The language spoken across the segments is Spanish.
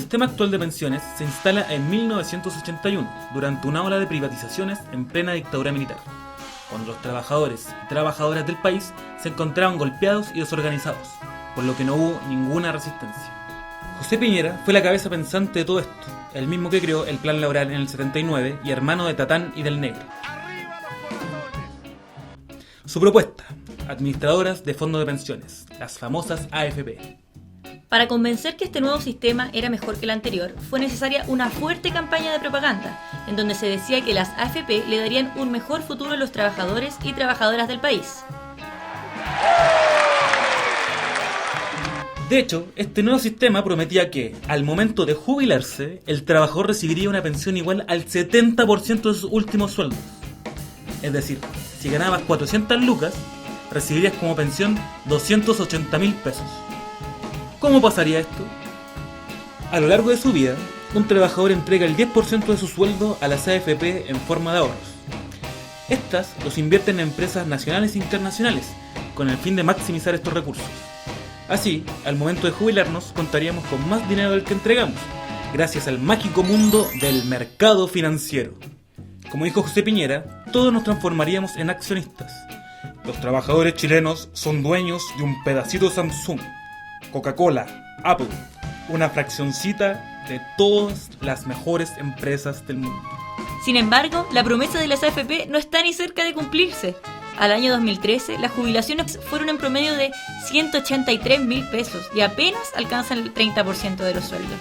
sistema actual de pensiones se instala en 1981, durante una ola de privatizaciones en plena dictadura militar, cuando los trabajadores y trabajadoras del país se encontraban golpeados y desorganizados, por lo que no hubo ninguna resistencia. José Piñera fue la cabeza pensante de todo esto, el mismo que creó el Plan Laboral en el 79 y hermano de Tatán y del Negro. Su propuesta: administradoras de fondos de pensiones, las famosas AFP. Para convencer que este nuevo sistema era mejor que el anterior, fue necesaria una fuerte campaña de propaganda, en donde se decía que las AFP le darían un mejor futuro a los trabajadores y trabajadoras del país. De hecho, este nuevo sistema prometía que, al momento de jubilarse, el trabajador recibiría una pensión igual al 70% de sus últimos sueldos. Es decir, si ganabas 400 lucas, recibirías como pensión 280.000 pesos. ¿Cómo pasaría esto? A lo largo de su vida, un trabajador entrega el 10% de su sueldo a las AFP en forma de ahorros. Estas los invierten en empresas nacionales e internacionales, con el fin de maximizar estos recursos. Así, al momento de jubilarnos, contaríamos con más dinero del que entregamos, gracias al mágico mundo del mercado financiero. Como dijo José Piñera, todos nos transformaríamos en accionistas. Los trabajadores chilenos son dueños de un pedacito de Samsung, Coca-Cola, Apple, una fraccioncita de todas las mejores empresas del mundo. Sin embargo, la promesa de las AFP no está ni cerca de cumplirse. Al año 2013, las jubilaciones fueron en promedio de 183.000 pesos y apenas alcanzan el 30% de los sueldos.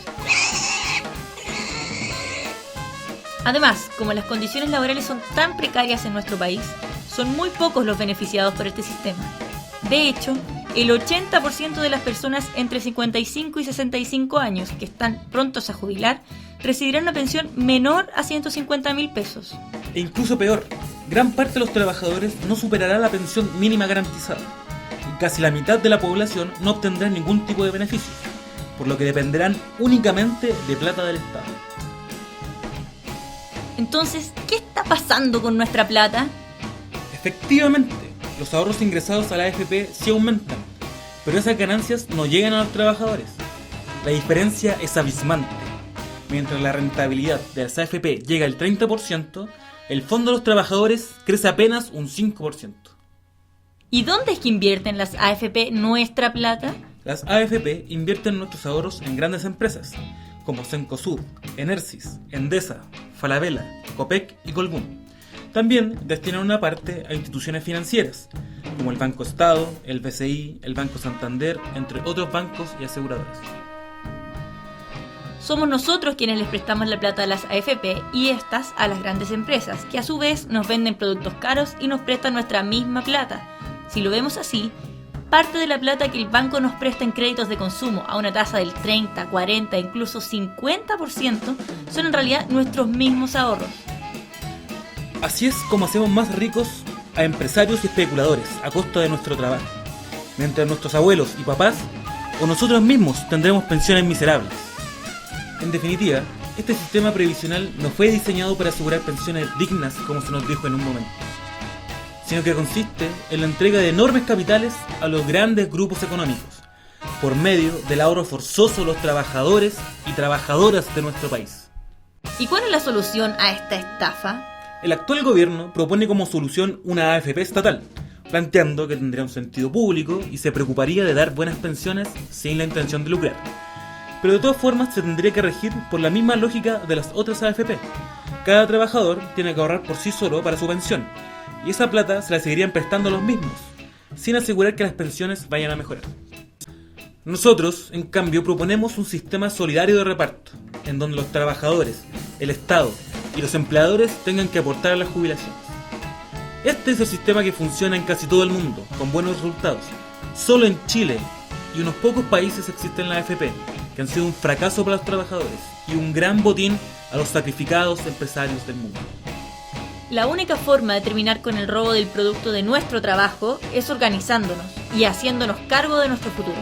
Además, como las condiciones laborales son tan precarias en nuestro país, son muy pocos los beneficiados por este sistema. De hecho, el 80% de las personas entre 55 y 65 años que están prontos a jubilar recibirán una pensión menor a 150.000 pesos. E incluso peor, gran parte de los trabajadores no superará la pensión mínima garantizada y casi la mitad de la población no obtendrá ningún tipo de beneficio, por lo que dependerán únicamente de plata del Estado. Entonces, ¿qué está pasando con nuestra plata? Efectivamente, los ahorros ingresados a la AFP sí aumentan, pero esas ganancias no llegan a los trabajadores. La diferencia es abismante. Mientras la rentabilidad de las AFP llega al 30%, el fondo de los trabajadores crece apenas un 5%. ¿Y dónde es que invierten las AFP nuestra plata? Las AFP invierten nuestros ahorros en grandes empresas, como Cencosud, Enersys, Endesa, Falabella, Copec y Colbún. También destinan una parte a instituciones financieras, como el Banco Estado, el BCI, el Banco Santander, entre otros bancos y aseguradoras. Somos nosotros quienes les prestamos la plata a las AFP y estas a las grandes empresas, que a su vez nos venden productos caros y nos prestan nuestra misma plata. Si lo vemos así, parte de la plata que el banco nos presta en créditos de consumo a una tasa del 30, 40, incluso 50% son en realidad nuestros mismos ahorros. Así es como hacemos más ricos a empresarios y especuladores a costa de nuestro trabajo, mientras nuestros abuelos y papás o nosotros mismos tendremos pensiones miserables. En definitiva, este sistema previsional no fue diseñado para asegurar pensiones dignas, como se nos dijo en un momento, sino que consiste en la entrega de enormes capitales a los grandes grupos económicos, por medio del ahorro forzoso de los trabajadores y trabajadoras de nuestro país. ¿Y cuál es la solución a esta estafa? El actual gobierno propone como solución una AFP estatal, planteando que tendría un sentido público y se preocuparía de dar buenas pensiones sin la intención de lucrar. Pero de todas formas se tendría que regir por la misma lógica de las otras AFP. Cada trabajador tiene que ahorrar por sí solo para su pensión, y esa plata se la seguirían prestando a los mismos, sin asegurar que las pensiones vayan a mejorar. Nosotros, en cambio, proponemos un sistema solidario de reparto, en donde los trabajadores, el Estado y los empleadores tengan que aportar a las jubilaciones. Este es el sistema que funciona en casi todo el mundo, con buenos resultados. Solo en Chile y unos pocos países existen las AFP, que han sido un fracaso para los trabajadores y un gran botín a los sacrificados empresarios del mundo. La única forma de terminar con el robo del producto de nuestro trabajo es organizándonos y haciéndonos cargo de nuestro futuro.